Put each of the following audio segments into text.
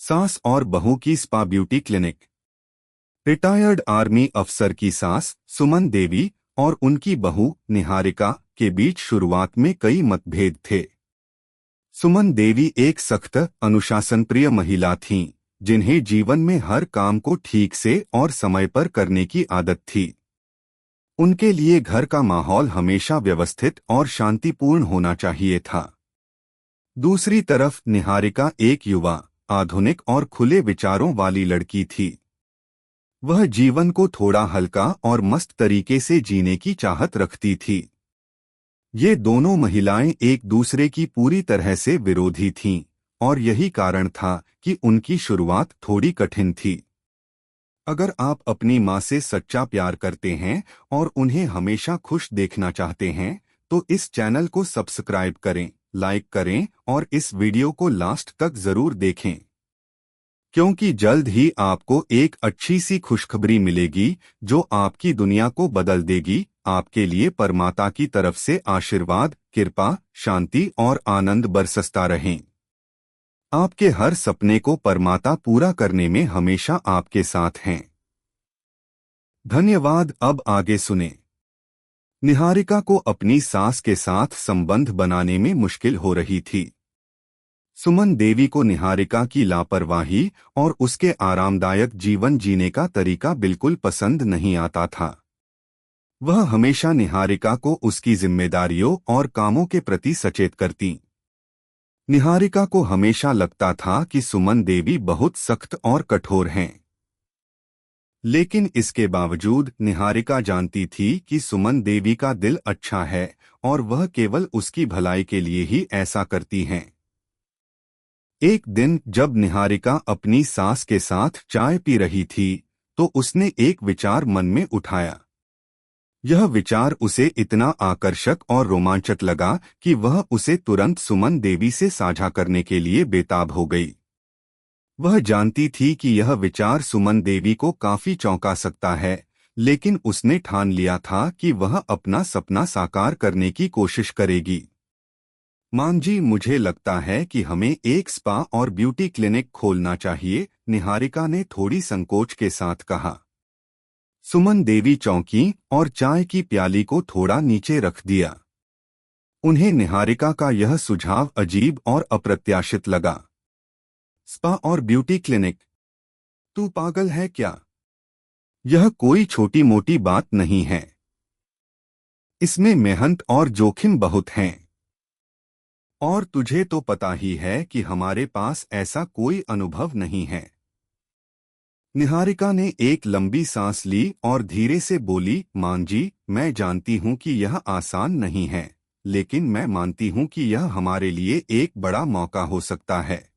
सास और बहू की spa beauty clinic. Retired army अफसर की सास सुमन देवी और उनकी बहू निहारिका के बीच शुरुआत में कई मतभेद थे। सुमन देवी एक सख्त अनुशासनप्रिय महिला थीं, जिन्हें जीवन में हर काम को ठीक से और समय पर करने की आदत थी। उनके लिए घर का माहौल हमेशा व्यवस्थित और शांतिपूर्ण होना चाहिए था। दूसरी तरफ निहारिका एक युवा, आधुनिक और खुले विचारों वाली लड़की थी। वह जीवन को थोड़ा हल्का और मस्त तरीके से जीने की चाहत रखती थी। ये दोनों महिलाएं एक दूसरे की पूरी तरह से विरोधी थीं, और यही कारण था कि उनकी शुरुआत थोड़ी कठिन थी। अगर आप अपनी माँ से सच्चा प्यार करते हैं और उन्हें हमेशा खुश देखना चाहते हैं, तो इस चैनल को सब्सक्राइब करें, लाइक करें और इस वीडियो को लास्ट तक जरूर देखें, क्योंकि जल्द ही आपको एक अच्छी सी खुशखबरी मिलेगी जो आपकी दुनिया को बदल देगी। आपके लिए परमात्मा की तरफ से आशीर्वाद, कृपा, शांति और आनंद बरसता रहें। आपके हर सपने को परमात्मा पूरा करने में हमेशा आपके साथ हैं। धन्यवाद। अब आगे सुने। निहारिका को अपनी सास के साथ संबंध बनाने में मुश्किल हो रही थी। सुमन देवी को निहारिका की लापरवाही और उसके आरामदायक जीवन जीने का तरीका बिल्कुल पसंद नहीं आता था। वह हमेशा निहारिका को उसकी जिम्मेदारियों और कामों के प्रति सचेत करती। निहारिका को हमेशा लगता था कि सुमन देवी बहुत सख्त और कठोर हैं। लेकिन इसके बावजूद निहारिका जानती थी कि सुमन देवी का दिल अच्छा है और वह केवल उसकी भलाई के लिए ही ऐसा करती हैं। एक दिन जब निहारिका अपनी सास के साथ चाय पी रही थी, तो उसने एक विचार मन में उठाया। यह विचार उसे इतना आकर्षक और रोमांचक लगा कि वह उसे तुरंत सुमन देवी से साझा करने के लिए बेताब हो गई। वह जानती थी कि यह विचार सुमन देवी को काफी चौंका सकता है, लेकिन उसने ठान लिया था कि वह अपना सपना साकार करने की कोशिश करेगी। मां जी, मुझे लगता है कि हमें एक स्पा और ब्यूटी क्लिनिक खोलना चाहिए, निहारिका ने थोड़ी संकोच के साथ कहा। सुमन देवी चौंकी और चाय की प्याली को थोड़ा नीचे रख दिया। उन्हें निहारिका का यह सुझाव अजीब और अप्रत्याशित लगा। स्पा और ब्यूटी क्लिनिक? तू पागल है क्या? यह कोई छोटी मोटी बात नहीं है। इसमें मेहनत और जोखिम बहुत हैं। और तुझे तो पता ही है कि हमारे पास ऐसा कोई अनुभव नहीं है। निहारिका ने एक लंबी सांस ली और धीरे से बोली, मां जी, मैं जानती हूं कि यह आसान नहीं है, लेकिन मैं मानती हूं कि यह हमारे लिए एक बड़ा मौका हो सकता है।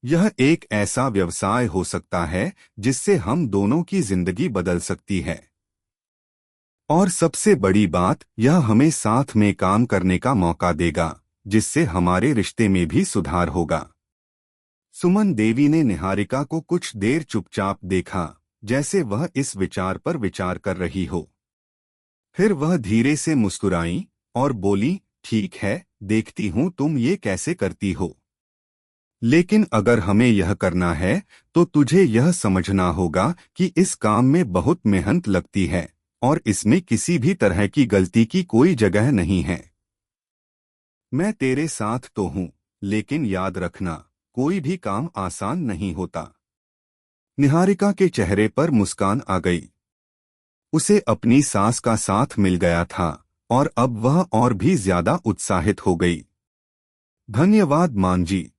यह एक ऐसा व्यवसाय हो सकता है जिससे हम दोनों की जिंदगी बदल सकती है। और सबसे बड़ी बात, यह हमें साथ में काम करने का मौका देगा, जिससे हमारे रिश्ते में भी सुधार होगा। सुमन देवी ने निहारिका को कुछ देर चुपचाप देखा, जैसे वह इस विचार पर विचार कर रही हो। फिर वह धीरे से मुस्कुराई और बोली, ठीक है, देखती हूँ तुम ये कैसे करती हो। लेकिन अगर हमें यह करना है, तो तुझे यह समझना होगा कि इस काम में बहुत मेहनत लगती है और इसमें किसी भी तरह की गलती की कोई जगह नहीं है। मैं तेरे साथ तो हूँ, लेकिन याद रखना, कोई भी काम आसान नहीं होता। निहारिका के चेहरे पर मुस्कान आ गई। उसे अपनी सास का साथ मिल गया था और अब वह और भी ज्यादा उत्साहित हो गई। धन्यवाद मां जी,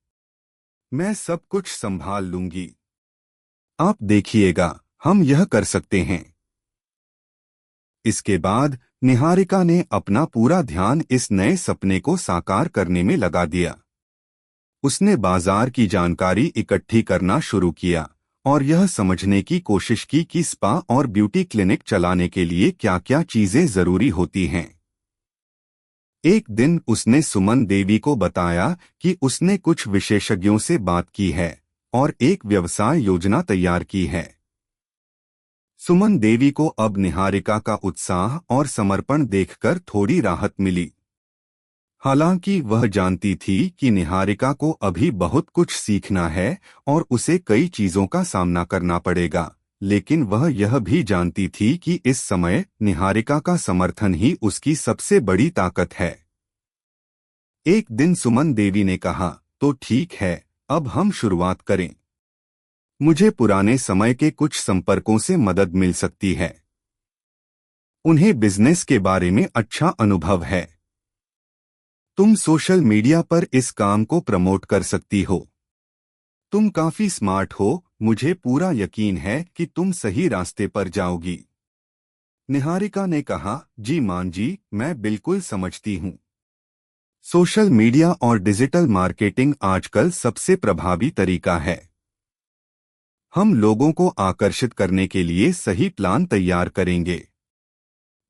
मैं सब कुछ संभाल लूंगी। आप देखिएगा, हम यह कर सकते हैं। इसके बाद निहारिका ने अपना पूरा ध्यान इस नए सपने को साकार करने में लगा दिया। उसने बाजार की जानकारी इकट्ठी करना शुरू किया और यह समझने की कोशिश की कि स्पा और ब्यूटी क्लिनिक चलाने के लिए क्या-क्या चीजें जरूरी होती हैं। एक दिन उसने सुमन देवी को बताया कि उसने कुछ विशेषज्ञों से बात की है और एक व्यवसाय योजना तैयार की है। सुमन देवी को अब निहारिका का उत्साह और समर्पण देखकर थोड़ी राहत मिली। हालांकि वह जानती थी कि निहारिका को अभी बहुत कुछ सीखना है और उसे कई चीजों का सामना करना पड़ेगा, लेकिन वह यह भी जानती थी कि इस समय निहारिका का समर्थन ही उसकी सबसे बड़ी ताकत है। एक दिन सुमन देवी ने कहा, तो ठीक है, अब हम शुरुआत करें। मुझे पुराने समय के कुछ संपर्कों से मदद मिल सकती है। उन्हें बिजनेस के बारे में अच्छा अनुभव है। तुम सोशल मीडिया पर इस काम को प्रमोट कर सकती हो। तुम काफी स्मार्ट हो, मुझे पूरा यकीन है कि तुम सही रास्ते पर जाओगी। निहारिका ने कहा, जी मान जी, मैं बिल्कुल समझती हूँ। सोशल मीडिया और डिजिटल मार्केटिंग आजकल सबसे प्रभावी तरीका है। हम लोगों को आकर्षित करने के लिए सही प्लान तैयार करेंगे।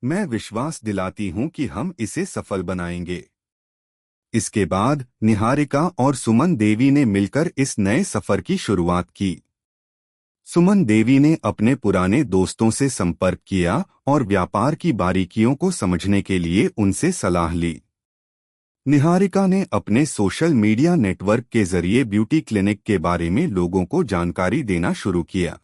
मैं विश्वास दिलाती हूं कि हम इसे सफल बनाएंगे। इसके बाद निहारिका और सुमन देवी ने मिलकर इस नए सफर की शुरुआत की। सुमन देवी ने अपने पुराने दोस्तों से संपर्क किया और व्यापार की बारीकियों को समझने के लिए उनसे सलाह ली। निहारिका ने अपने सोशल मीडिया नेटवर्क के जरिए ब्यूटी क्लिनिक के बारे में लोगों को जानकारी देना शुरू किया।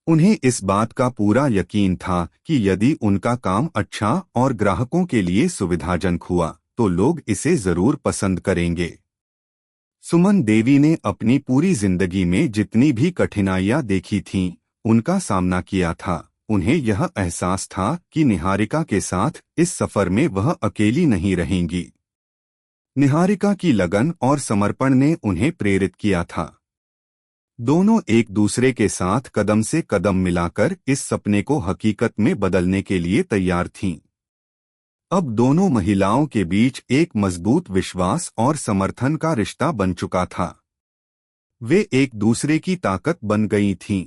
उन्हें इस बात का पूरा यकीन था कि यदि उनका काम अच्छा और ग्राहकों के लिए सुविधाजनक हुआ तो लोग इसे जरूर पसंद करेंगे। सुमन देवी ने अपनी पूरी जिंदगी में जितनी भी कठिनाइयां देखी थीं, उनका सामना किया था। उन्हें यह एहसास था कि निहारिका के साथ इस सफर में वह अकेली नहीं रहेंगी। निहारिका की लगन और समर्पण ने उन्हें प्रेरित किया था। दोनों एक दूसरे के साथ कदम से कदम मिलाकर इस सपने को हकीकत में बदलने के लिए तैयार थीं। अब दोनों महिलाओं के बीच एक मजबूत विश्वास और समर्थन का रिश्ता बन चुका था। वे एक दूसरे की ताकत बन गई थीं।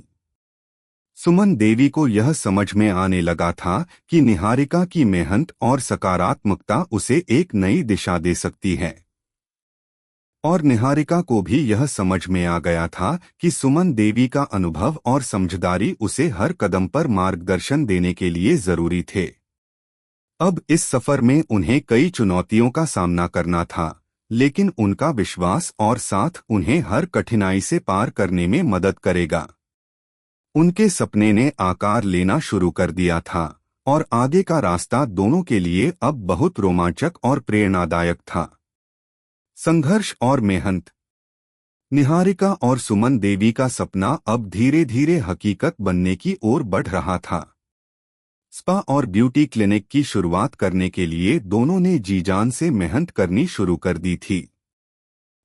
सुमन देवी को यह समझ में आने लगा था कि निहारिका की मेहनत और सकारात्मकता उसे एक नई दिशा दे सकती है। और निहारिका को भी यह समझ में आ गया था कि सुमन देवी का अनुभव और समझदारी उसे हर कदम पर मार्गदर्शन देने के लिए जरूरी थे। अब इस सफर में उन्हें कई चुनौतियों का सामना करना था, लेकिन उनका विश्वास और साथ उन्हें हर कठिनाई से पार करने में मदद करेगा। उनके सपने ने आकार लेना शुरू कर दिया था और आगे का रास्ता दोनों के लिए अब बहुत रोमांचक और प्रेरणादायक था। संघर्ष और मेहनत। निहारिका और सुमन देवी का सपना अब धीरे धीरे हकीकत बनने की ओर बढ़ रहा था। स्पा और ब्यूटी क्लिनिक की शुरुआत करने के लिए दोनों ने जी जान से मेहनत करनी शुरू कर दी थी।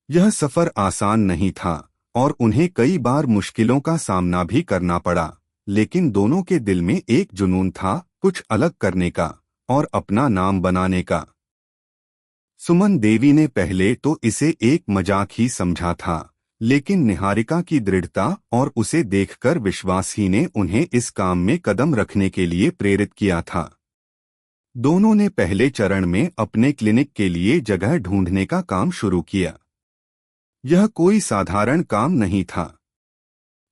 यह सफर आसान नहीं था और उन्हें कई बार मुश्किलों का सामना भी करना पड़ा, लेकिन दोनों के दिल में एक जुनून था, कुछ अलग करने का और अपना नाम बनाने का। सुमन देवी ने पहले तो इसे एक मजाक ही समझा था, लेकिन निहारिका की दृढ़ता और उसे देखकर विश्वास ही ने उन्हें इस काम में कदम रखने के लिए प्रेरित किया था। दोनों ने पहले चरण में अपने क्लिनिक के लिए जगह ढूंढने का काम शुरू किया। यह कोई साधारण काम नहीं था।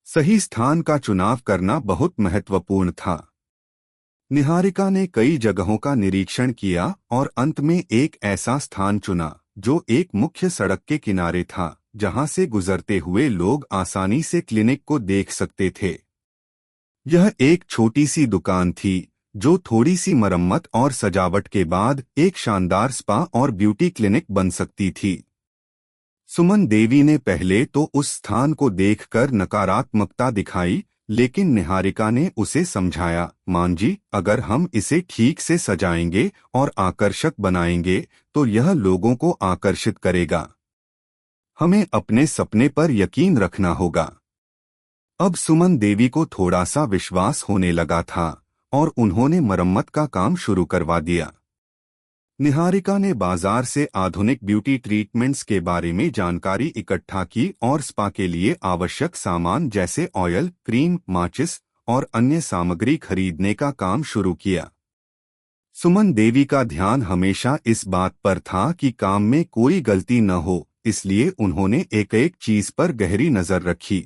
सही स्थान का चुनाव करना बहुत महत्वपूर्ण था। निहारिका ने कई जगहों का निरीक्षण किया और अंत में एक ऐसा स्थान चुना जो एक मुख्य सड़क के किनारे था, जहां से गुजरते हुए लोग आसानी से क्लिनिक को देख सकते थे। यह एक छोटी सी दुकान थी जो थोड़ी सी मरम्मत और सजावट के बाद एक शानदार स्पा और ब्यूटी क्लिनिक बन सकती थी। सुमन देवी ने पहले तो उस स्थान को देखकर नकारात्मकता दिखाई, लेकिन निहारिका ने उसे समझाया, मान जी, अगर हम इसे ठीक से सजाएंगे और आकर्षक बनाएंगे तो यह लोगों को आकर्षित करेगा। हमें अपने सपने पर यकीन रखना होगा। अब सुमन देवी को थोड़ा सा विश्वास होने लगा था और उन्होंने मरम्मत का काम शुरू करवा दिया। निहारिका ने बाजार से आधुनिक ब्यूटी ट्रीटमेंट्स के बारे में जानकारी इकट्ठा की और स्पा के लिए आवश्यक सामान जैसे ऑयल, क्रीम, माचिस और अन्य सामग्री खरीदने का काम शुरू किया। सुमन देवी का ध्यान हमेशा इस बात पर था कि काम में कोई गलती न हो, इसलिए उन्होंने एक एक चीज पर गहरी नजर रखी।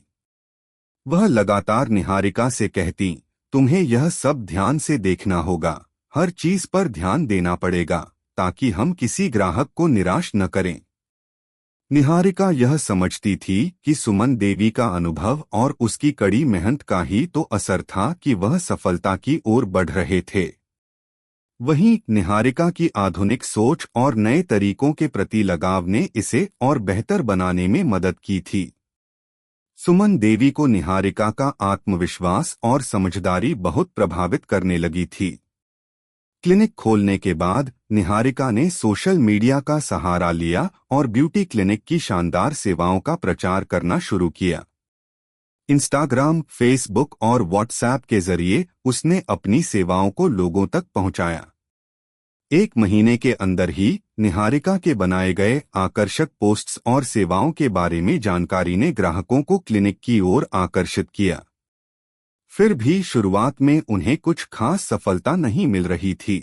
वह लगातार निहारिका से कहती, तुम्हें यह सब ध्यान से देखना होगा, हर चीज पर ध्यान देना पड़ेगा, ताकि हम किसी ग्राहक को निराश न करें। निहारिका यह समझती थी कि सुमन देवी का अनुभव और उसकी कड़ी मेहनत का ही तो असर था कि वह सफलता की ओर बढ़ रहे थे। वहीं निहारिका की आधुनिक सोच और नए तरीकों के प्रति लगाव ने इसे और बेहतर बनाने में मदद की थी। सुमन देवी को निहारिका का आत्मविश्वास और समझदारी बहुत प्रभावित करने लगी थी। क्लिनिक खोलने के बाद निहारिका ने सोशल मीडिया का सहारा लिया और ब्यूटी क्लिनिक की शानदार सेवाओं का प्रचार करना शुरू किया। इंस्टाग्राम, फेसबुक और व्हाट्सएप के जरिए उसने अपनी सेवाओं को लोगों तक पहुंचाया। 1 महीने के अंदर ही निहारिका के बनाए गए आकर्षक पोस्ट्स और सेवाओं के बारे में जानकारी ने ग्राहकों को क्लिनिक की ओर आकर्षित किया। फिर भी शुरुआत में उन्हें कुछ खास सफलता नहीं मिल रही थी।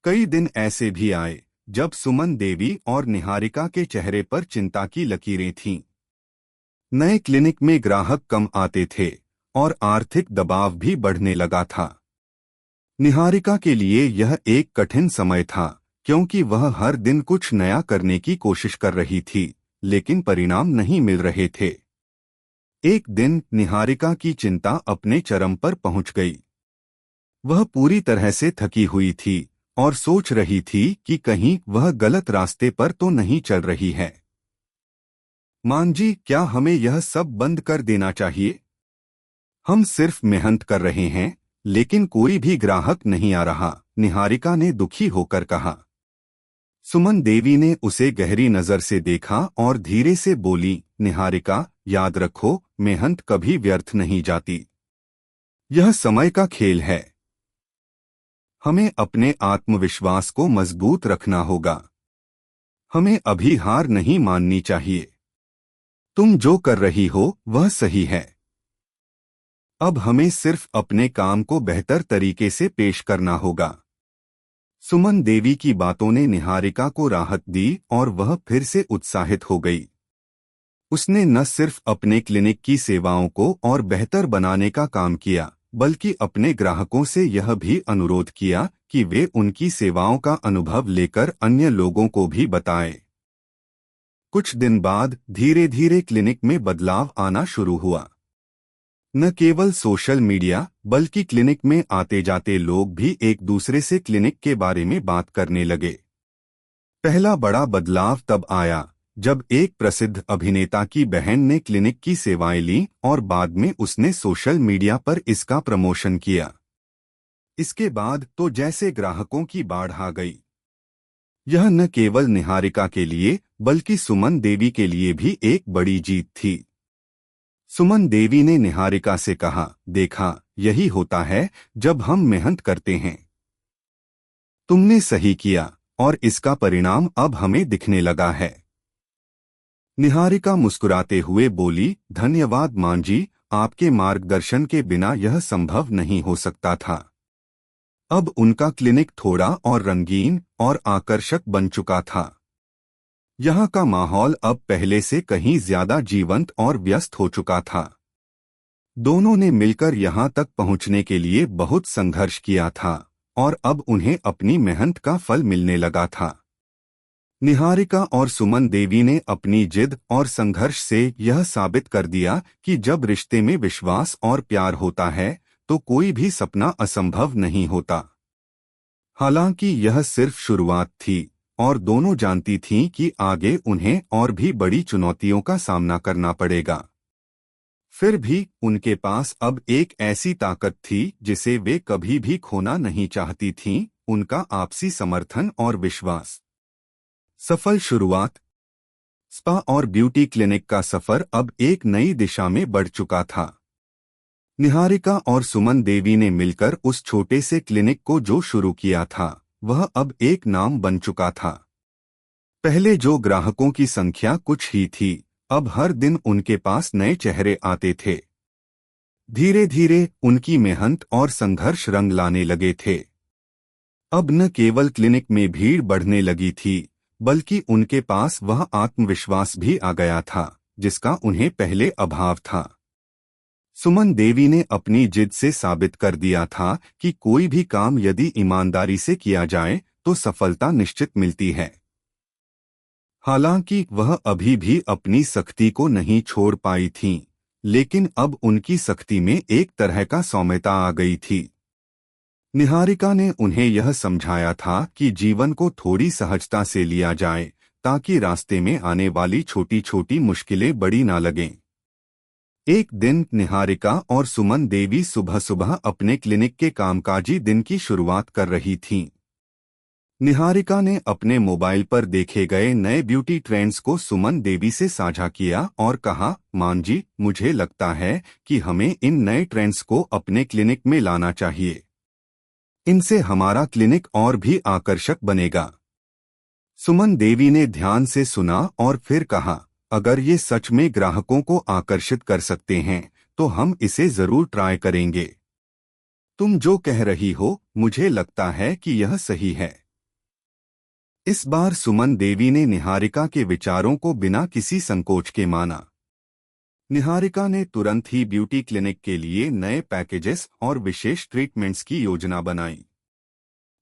कई दिन ऐसे भी आए जब सुमन देवी और निहारिका के चेहरे पर चिंता की लकीरें थीं। नए क्लिनिक में ग्राहक कम आते थे और आर्थिक दबाव भी बढ़ने लगा था। निहारिका के लिए यह एक कठिन समय था, क्योंकि वह हर दिन कुछ नया करने की कोशिश कर रही थी, लेकिन परिणाम नहीं मिल रहे थे। एक दिन निहारिका की चिंता अपने चरम पर पहुंच गई। वह पूरी तरह से थकी हुई थी और सोच रही थी कि कहीं वह गलत रास्ते पर तो नहीं चल रही है। मान जी, क्या हमें यह सब बंद कर देना चाहिए? हम सिर्फ मेहनत कर रहे हैं, लेकिन कोई भी ग्राहक नहीं आ रहा, निहारिका ने दुखी होकर कहा। सुमन देवी ने उसे गहरी नजर से देखा और धीरे से बोली, निहारिका, याद रखो, मेहनत कभी व्यर्थ नहीं जाती। यह समय का खेल है। हमें अपने आत्मविश्वास को मजबूत रखना होगा। हमें अभी हार नहीं माननी चाहिए। तुम जो कर रही हो वह सही है। अब हमें सिर्फ अपने काम को बेहतर तरीके से पेश करना होगा। सुमन देवी की बातों ने निहारिका को राहत दी और वह फिर से उत्साहित हो गई। उसने न सिर्फ अपने क्लिनिक की सेवाओं को और बेहतर बनाने का काम किया, बल्कि अपने ग्राहकों से यह भी अनुरोध किया कि वे उनकी सेवाओं का अनुभव लेकर अन्य लोगों को भी बताएं। कुछ दिन बाद धीरे धीरे क्लिनिक में बदलाव आना शुरू हुआ। न केवल सोशल मीडिया, बल्कि क्लिनिक में आते जाते लोग भी एक दूसरे से क्लिनिक के बारे में बात करने लगे। पहला बड़ा बदलाव तब आया जब एक प्रसिद्ध अभिनेता की बहन ने क्लिनिक की सेवाएं लीं और बाद में उसने सोशल मीडिया पर इसका प्रमोशन किया। इसके बाद तो जैसे ग्राहकों की बाढ़ आ गई। यह न केवल निहारिका के लिए बल्कि सुमन देवी के लिए भी एक बड़ी जीत थी। सुमन देवी ने निहारिका से कहा, देखा, यही होता है जब हम मेहनत करते हैं। तुमने सही किया और इसका परिणाम अब हमें दिखने लगा है। निहारिका मुस्कुराते हुए बोली, धन्यवाद मां जी, आपके मार्गदर्शन के बिना यह संभव नहीं हो सकता था। अब उनका क्लिनिक थोड़ा और रंगीन और आकर्षक बन चुका था। यहाँ का माहौल अब पहले से कहीं ज्यादा जीवंत और व्यस्त हो चुका था। दोनों ने मिलकर यहाँ तक पहुँचने के लिए बहुत संघर्ष किया था और अब उन्हें अपनी मेहनत का फल मिलने लगा था। निहारिका और सुमन देवी ने अपनी जिद और संघर्ष से यह साबित कर दिया कि जब रिश्ते में विश्वास और प्यार होता है तो कोई भी सपना असंभव नहीं होता। हालांकि यह सिर्फ शुरुआत थी और दोनों जानती थीं कि आगे उन्हें और भी बड़ी चुनौतियों का सामना करना पड़ेगा। फिर भी उनके पास अब एक ऐसी ताकत थी जिसे वे कभी भी खोना नहीं चाहती थीं, उनका आपसी समर्थन और विश्वास। सफल शुरुआत। स्पा और ब्यूटी क्लिनिक का सफर अब एक नई दिशा में बढ़ चुका था। निहारिका और सुमन देवी ने मिलकर उस छोटे से क्लिनिक को जो शुरू किया था वह अब एक नाम बन चुका था। पहले जो ग्राहकों की संख्या कुछ ही थी, अब हर दिन उनके पास नए चेहरे आते थे। धीरे धीरे उनकी मेहनत और संघर्ष रंग लाने लगे थे। अब न केवल क्लिनिक में भीड़ बढ़ने लगी थी, बल्कि उनके पास वह आत्मविश्वास भी आ गया था जिसका उन्हें पहले अभाव था। सुमन देवी ने अपनी जिद से साबित कर दिया था कि कोई भी काम यदि ईमानदारी से किया जाए तो सफलता निश्चित मिलती है। हालांकि वह अभी भी अपनी सख्ती को नहीं छोड़ पाई थीं, लेकिन अब उनकी सख्ती में एक तरह का सौम्यता आ गई थी। निहारिका ने उन्हें यह समझाया था कि जीवन को थोड़ी सहजता से लिया जाए, ताकि रास्ते में आने वाली छोटी छोटी मुश्किलें बड़ी ना लगें। एक दिन निहारिका और सुमन देवी सुबह सुबह अपने क्लिनिक के कामकाजी दिन की शुरुआत कर रही थीं। निहारिका ने अपने मोबाइल पर देखे गए नए ब्यूटी ट्रेंड्स को सुमन देवी से साझा किया और कहा, मान जी, मुझे लगता है कि हमें इन नए ट्रेंड्स को अपने क्लिनिक में लाना चाहिए। इनसे हमारा क्लिनिक और भी आकर्षक बनेगा। सुमन देवी ने ध्यान से सुना और फिर कहा, अगर ये सच में ग्राहकों को आकर्षित कर सकते हैं तो हम इसे जरूर ट्राई करेंगे। तुम जो कह रही हो, मुझे लगता है कि यह सही है। इस बार सुमन देवी ने निहारिका के विचारों को बिना किसी संकोच के माना। निहारिका ने तुरंत ही ब्यूटी क्लिनिक के लिए नए पैकेजेस और विशेष ट्रीटमेंट्स की योजना बनाई।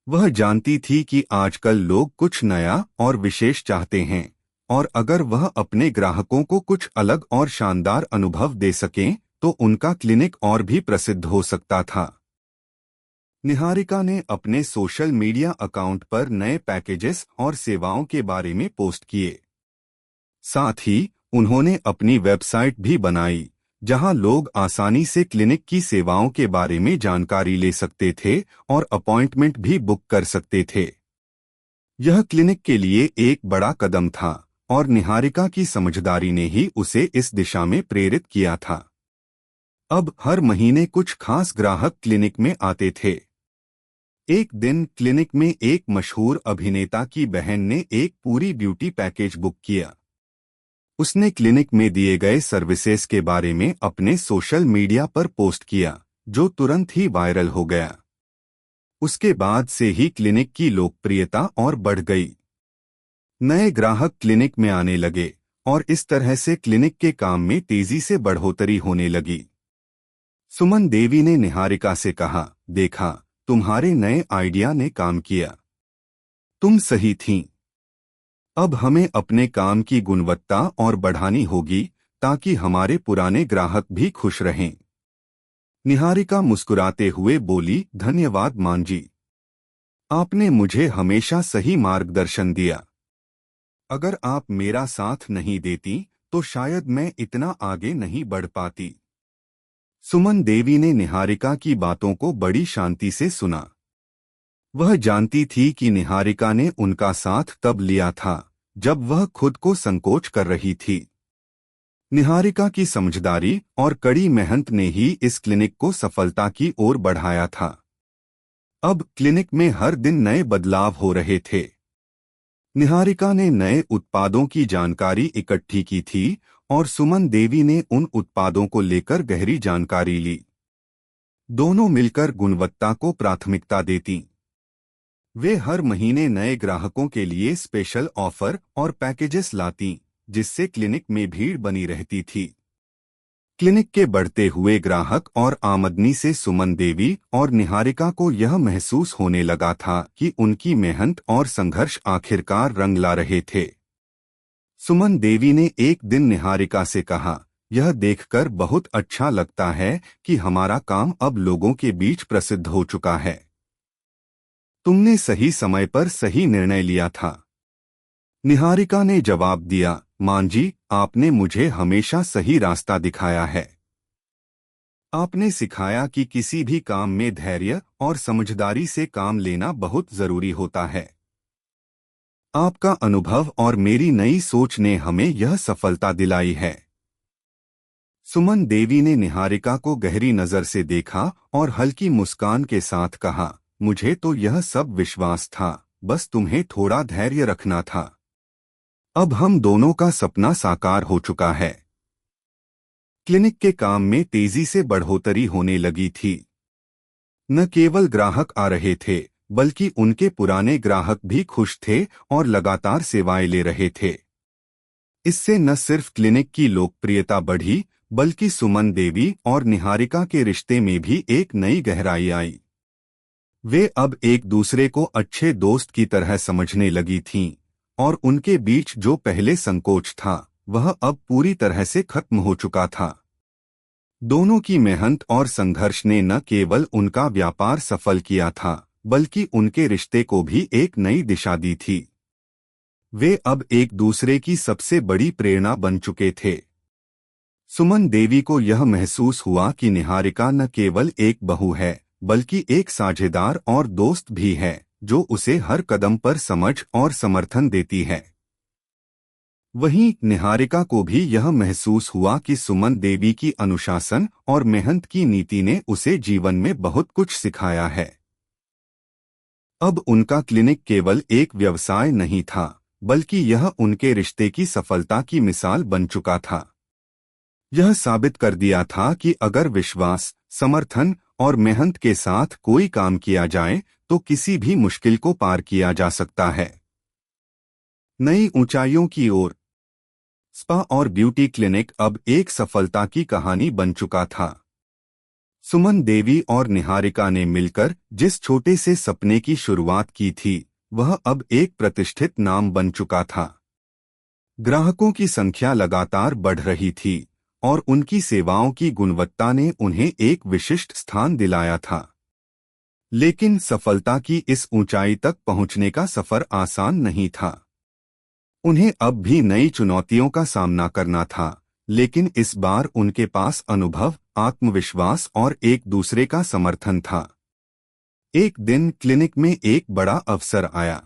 वह जानती थी कि आजकल लोग कुछ नया और विशेष चाहते हैं, और अगर वह अपने ग्राहकों को कुछ अलग और शानदार अनुभव दे सकें तो उनका क्लिनिक और भी प्रसिद्ध हो सकता था। निहारिका ने अपने सोशल मीडिया अकाउंट पर नए पैकेजेस और सेवाओं के बारे में पोस्ट किए। साथ ही उन्होंने अपनी वेबसाइट भी बनाई, जहां लोग आसानी से क्लिनिक की सेवाओं के बारे में जानकारी ले सकते थे और अपॉइंटमेंट भी बुक कर सकते थे। यह क्लिनिक के लिए एक बड़ा कदम था और निहारिका की समझदारी ने ही उसे इस दिशा में प्रेरित किया था। अब हर महीने कुछ खास ग्राहक क्लिनिक में आते थे। एक दिन क्लिनिक में एक मशहूर अभिनेता की बहन ने एक पूरी ब्यूटी पैकेज बुक किया। उसने क्लिनिक में दिए गए सर्विसेज के बारे में अपने सोशल मीडिया पर पोस्ट किया, जो तुरंत ही वायरल हो गया। उसके बाद से ही क्लिनिक की लोकप्रियता और बढ़ गई। नए ग्राहक क्लिनिक में आने लगे और इस तरह से क्लिनिक के काम में तेजी से बढ़ोतरी होने लगी। सुमन देवी ने निहारिका से कहा, देखा, तुम्हारे नए आइडिया ने काम किया। तुम सही थीं। अब हमें अपने काम की गुणवत्ता और बढ़ानी होगी ताकि हमारे पुराने ग्राहक भी खुश रहें। निहारिका मुस्कुराते हुए बोली, धन्यवाद मान जी। आपने मुझे हमेशा सही मार्गदर्शन दिया। अगर आप मेरा साथ नहीं देती तो शायद मैं इतना आगे नहीं बढ़ पाती। सुमन देवी ने निहारिका की बातों को बड़ी शांति से सुना। वह जानती थी कि निहारिका ने उनका साथ तब लिया था जब वह खुद को संकोच कर रही थी। निहारिका की समझदारी और कड़ी मेहनत ने ही इस क्लिनिक को सफलता की ओर बढ़ाया था। अब क्लिनिक में हर दिन नए बदलाव हो रहे थे। निहारिका ने नए उत्पादों की जानकारी इकट्ठी की थी और सुमन देवी ने उन उत्पादों को लेकर गहरी जानकारी ली। दोनों मिलकर गुणवत्ता को प्राथमिकता देती। वे हर महीने नए ग्राहकों के लिए स्पेशल ऑफर और पैकेजेस लाती, जिससे क्लिनिक में भीड़ बनी रहती थी। क्लिनिक के बढ़ते हुए ग्राहक और आमदनी से सुमन देवी और निहारिका को यह महसूस होने लगा था कि उनकी मेहनत और संघर्ष आखिरकार रंग ला रहे थे। सुमन देवी ने एक दिन निहारिका से कहा, यह देखकर बहुत अच्छा लगता है कि हमारा काम अब लोगों के बीच प्रसिद्ध हो चुका है। तुमने सही समय पर सही निर्णय लिया था। निहारिका ने जवाब दिया, मां जी, आपने मुझे हमेशा सही रास्ता दिखाया है। आपने सिखाया कि किसी भी काम में धैर्य और समझदारी से काम लेना बहुत जरूरी होता है। आपका अनुभव और मेरी नई सोच ने हमें यह सफलता दिलाई है। सुमन देवी ने निहारिका को गहरी नजर से देखा और हल्की मुस्कान के साथ कहा, मुझे तो यह सब विश्वास था, बस तुम्हें थोड़ा धैर्य रखना था। अब हम दोनों का सपना साकार हो चुका है। क्लिनिक के काम में तेजी से बढ़ोतरी होने लगी थी। न केवल ग्राहक आ रहे थे, बल्कि उनके पुराने ग्राहक भी खुश थे और लगातार सेवाएं ले रहे थे। इससे न सिर्फ क्लिनिक की लोकप्रियता बढ़ी, बल्कि सुमन देवी और निहारिका के रिश्ते में भी एक नई गहराई आई। वे अब एक दूसरे को अच्छे दोस्त की तरह समझने लगी थीं और उनके बीच जो पहले संकोच था वह अब पूरी तरह से खत्म हो चुका था। दोनों की मेहनत और संघर्ष ने न केवल उनका व्यापार सफल किया था बल्कि उनके रिश्ते को भी एक नई दिशा दी थी। वे अब एक दूसरे की सबसे बड़ी प्रेरणा बन चुके थे। सुमन देवी को यह महसूस हुआ कि निहारिका न केवल एक बहू है बल्कि एक साझेदार और दोस्त भी है जो उसे हर कदम पर समझ और समर्थन देती है। वहीं निहारिका को भी यह महसूस हुआ कि सुमन देवी की अनुशासन और मेहनत की नीति ने उसे जीवन में बहुत कुछ सिखाया है। अब उनका क्लिनिक केवल एक व्यवसाय नहीं था बल्कि यह उनके रिश्ते की सफलता की मिसाल बन चुका था। यह साबित कर दिया था कि अगर विश्वास, समर्थन और मेहनत के साथ कोई काम किया जाए तो किसी भी मुश्किल को पार किया जा सकता है। नई ऊंचाइयों की ओर। स्पा और ब्यूटी क्लिनिक अब एक सफलता की कहानी बन चुका था। सुमन देवी और निहारिका ने मिलकर जिस छोटे से सपने की शुरुआत की थी वह अब एक प्रतिष्ठित नाम बन चुका था। ग्राहकों की संख्या लगातार बढ़ रही थी और उनकी सेवाओं की गुणवत्ता ने उन्हें एक विशिष्ट स्थान दिलाया था। लेकिन सफलता की इस ऊंचाई तक पहुंचने का सफर आसान नहीं था। उन्हें अब भी नई चुनौतियों का सामना करना था, लेकिन इस बार उनके पास अनुभव, आत्मविश्वास और एक दूसरे का समर्थन था। एक दिन क्लिनिक में एक बड़ा अवसर आया।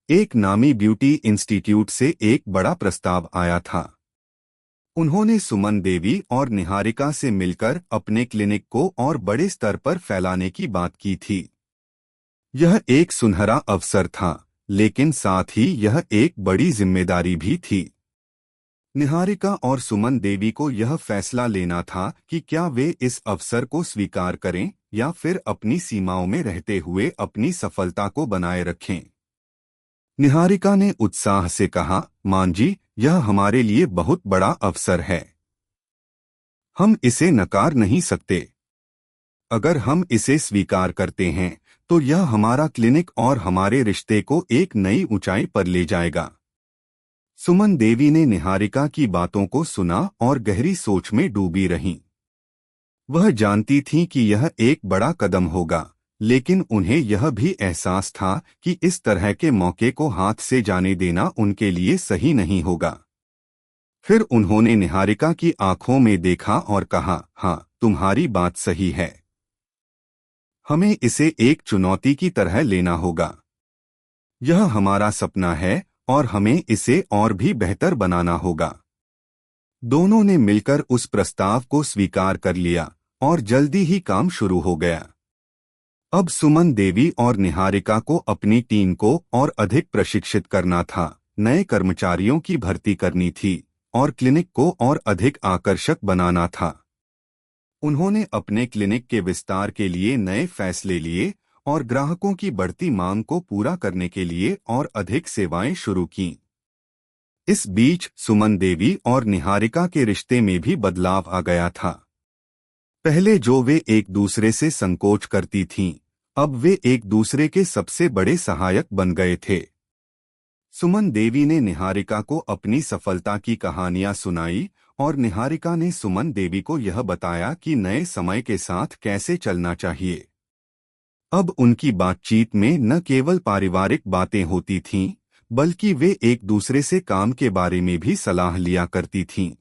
एक नामी ब्यूटी इंस्टीट्यूट से एक बड़ा प्रस्ताव आया था। उन्होंने सुमन देवी और निहारिका से मिलकर अपने क्लिनिक को और बड़े स्तर पर फैलाने की बात की थी। यह एक सुनहरा अवसर था, लेकिन साथ ही यह एक बड़ी जिम्मेदारी भी थी। निहारिका और सुमन देवी को यह फैसला लेना था कि क्या वे इस अवसर को स्वीकार करें या फिर अपनी सीमाओं में रहते हुए अपनी सफलता को बनाए रखें। निहारिका ने उत्साह से कहा, मां जी, यह हमारे लिए बहुत बड़ा अवसर है। हम इसे नकार नहीं सकते। अगर हम इसे स्वीकार करते हैं तो यह हमारा क्लिनिक और हमारे रिश्ते को एक नई ऊंचाई पर ले जाएगा। सुमन देवी ने निहारिका की बातों को सुना और गहरी सोच में डूबी रहीं। वह जानती थीं कि यह एक बड़ा कदम होगा, लेकिन उन्हें यह भी एहसास था कि इस तरह के मौके को हाथ से जाने देना उनके लिए सही नहीं होगा। फिर उन्होंने निहारिका की आंखों में देखा और कहा, हाँ, तुम्हारी बात सही है। हमें इसे एक चुनौती की तरह लेना होगा। यह हमारा सपना है और हमें इसे और भी बेहतर बनाना होगा। दोनों ने मिलकर उस प्रस्ताव को स्वीकार कर लिया और जल्दी ही काम शुरू हो गया। अब सुमन देवी और निहारिका को अपनी टीम को और अधिक प्रशिक्षित करना था, नए कर्मचारियों की भर्ती करनी थी और क्लिनिक को और अधिक आकर्षक बनाना था। उन्होंने अपने क्लिनिक के विस्तार के लिए नए फैसले लिए और ग्राहकों की बढ़ती मांग को पूरा करने के लिए और अधिक सेवाएं शुरू कीं। इस बीच सुमन देवी और निहारिका के रिश्ते में भी बदलाव आ गया था। पहले जो वे एक दूसरे से संकोच करती थीं, अब वे एक दूसरे के सबसे बड़े सहायक बन गए थे। सुमन देवी ने निहारिका को अपनी सफलता की कहानियां सुनाई और निहारिका ने सुमन देवी को यह बताया कि नए समय के साथ कैसे चलना चाहिए। अब उनकी बातचीत में न केवल पारिवारिक बातें होती थीं, बल्कि वे एक दूसरे से काम के बारे में भी सलाह लिया करती थीं।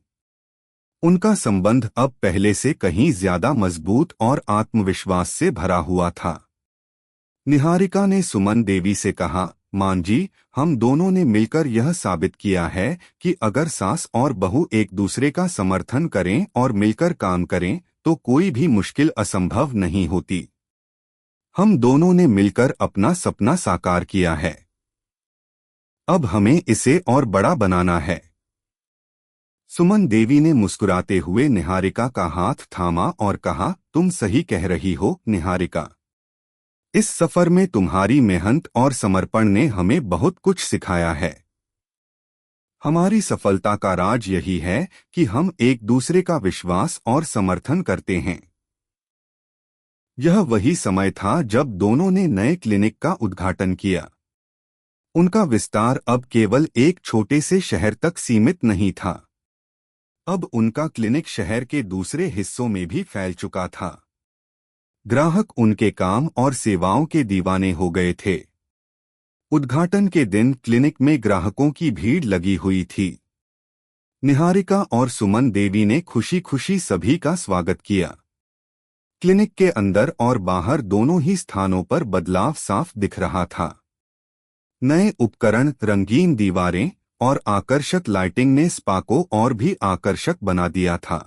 उनका संबंध अब पहले से कहीं ज्यादा मजबूत और आत्मविश्वास से भरा हुआ था। निहारिका ने सुमन देवी से कहा, मां जी, हम दोनों ने मिलकर यह साबित किया है कि अगर सास और बहू एक दूसरे का समर्थन करें और मिलकर काम करें तो कोई भी मुश्किल असंभव नहीं होती। हम दोनों ने मिलकर अपना सपना साकार किया है। अब हमें इसे और बड़ा बनाना है। सुमन देवी ने मुस्कुराते हुए निहारिका का हाथ थामा और कहा, तुम सही कह रही हो निहारिका। इस सफर में तुम्हारी मेहनत और समर्पण ने हमें बहुत कुछ सिखाया है। हमारी सफलता का राज यही है कि हम एक दूसरे का विश्वास और समर्थन करते हैं। यह वही समय था जब दोनों ने नए क्लिनिक का उद्घाटन किया। उनका विस्तार अब केवल एक छोटे से शहर तक सीमित नहीं था। अब उनका क्लिनिक शहर के दूसरे हिस्सों में भी फैल चुका था। ग्राहक उनके काम और सेवाओं के दीवाने हो गए थे। उद्घाटन के दिन क्लिनिक में ग्राहकों की भीड़ लगी हुई थी। निहारिका और सुमन देवी ने खुशी खुशी सभी का स्वागत किया। क्लिनिक के अंदर और बाहर दोनों ही स्थानों पर बदलाव साफ दिख रहा था। नए उपकरण, रंगीन दीवारें और आकर्षक लाइटिंग ने स्पा को और भी आकर्षक बना दिया था।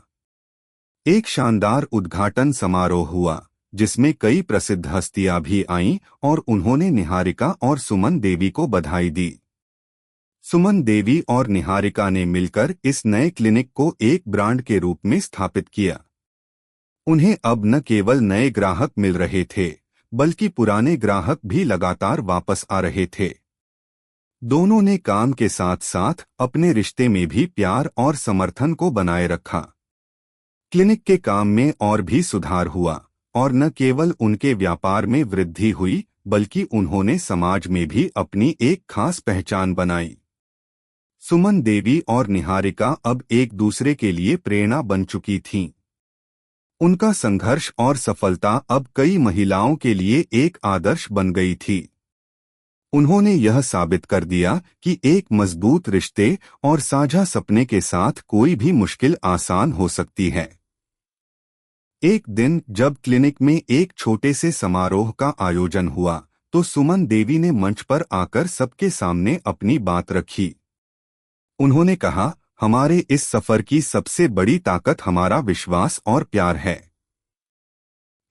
एक शानदार उद्घाटन समारोह हुआ जिसमें कई प्रसिद्ध हस्तियां भी आईं और उन्होंने निहारिका और सुमन देवी को बधाई दी। सुमन देवी और निहारिका ने मिलकर इस नए क्लिनिक को एक ब्रांड के रूप में स्थापित किया। उन्हें अब न केवल नए ग्राहक मिल रहे थे, बल्कि पुराने ग्राहक भी लगातार वापस आ रहे थे। दोनों ने काम के साथ साथ अपने रिश्ते में भी प्यार और समर्थन को बनाए रखा। क्लिनिक के काम में और भी सुधार हुआ और न केवल उनके व्यापार में वृद्धि हुई, बल्कि उन्होंने समाज में भी अपनी एक खास पहचान बनाई। सुमन देवी और निहारिका अब एक दूसरे के लिए प्रेरणा बन चुकी थीं। उनका संघर्ष और सफलता अब कई महिलाओं के लिए एक आदर्श बन गई थी। उन्होंने यह साबित कर दिया कि एक मजबूत रिश्ते और साझा सपने के साथ कोई भी मुश्किल आसान हो सकती है। एक दिन जब क्लिनिक में एक छोटे से समारोह का आयोजन हुआ, तो सुमन देवी ने मंच पर आकर सबके सामने अपनी बात रखी। उन्होंने कहा, हमारे इस सफर की सबसे बड़ी ताकत हमारा विश्वास और प्यार है।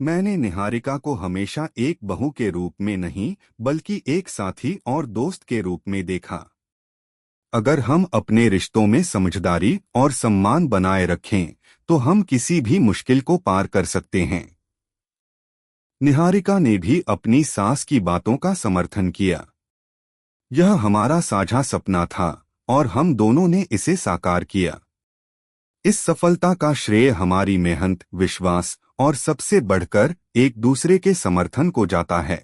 मैंने निहारिका को हमेशा एक बहू के रूप में नहीं, बल्कि एक साथी और दोस्त के रूप में देखा। अगर हम अपने रिश्तों में समझदारी और सम्मान बनाए रखें, तो हम किसी भी मुश्किल को पार कर सकते हैं। निहारिका ने भी अपनी सास की बातों का समर्थन किया। यह हमारा साझा सपना था और हम दोनों ने इसे साकार किया। इस सफलता का श्रेय हमारी मेहनत, विश्वास और सबसे बढ़कर एक दूसरे के समर्थन को जाता है।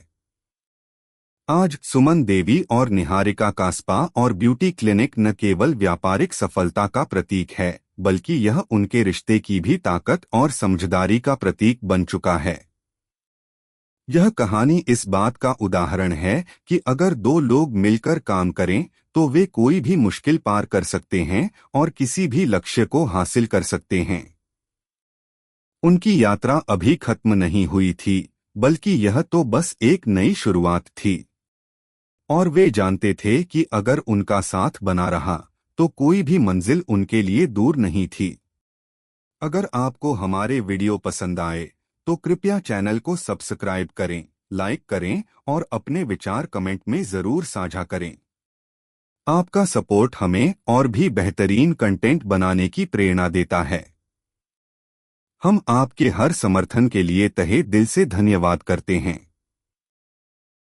आज सुमन देवी और निहारिका का स्पा और ब्यूटी क्लिनिक न केवल व्यापारिक सफलता का प्रतीक है, बल्कि यह उनके रिश्ते की भी ताकत और समझदारी का प्रतीक बन चुका है। यह कहानी इस बात का उदाहरण है कि अगर दो लोग मिलकर काम करें, तो वे कोई भी मुश्किल पार कर सकते हैं और किसी भी लक्ष्य को हासिल कर सकते हैं। उनकी यात्रा अभी खत्म नहीं हुई थी, बल्कि यह तो बस एक नई शुरुआत थी। और वे जानते थे कि अगर उनका साथ बना रहा, तो कोई भी मंजिल उनके लिए दूर नहीं थी। अगर आपको हमारे वीडियो पसंद आए, तो कृपया चैनल को सब्सक्राइब करें, लाइक करें और अपने विचार कमेंट में ज़रूर साझा करें। आपका सपोर्ट हमें और भी बेहतरीन कंटेंट बनाने की प्रेरणा देता है। हम आपके हर समर्थन के लिए तहे दिल से धन्यवाद करते हैं।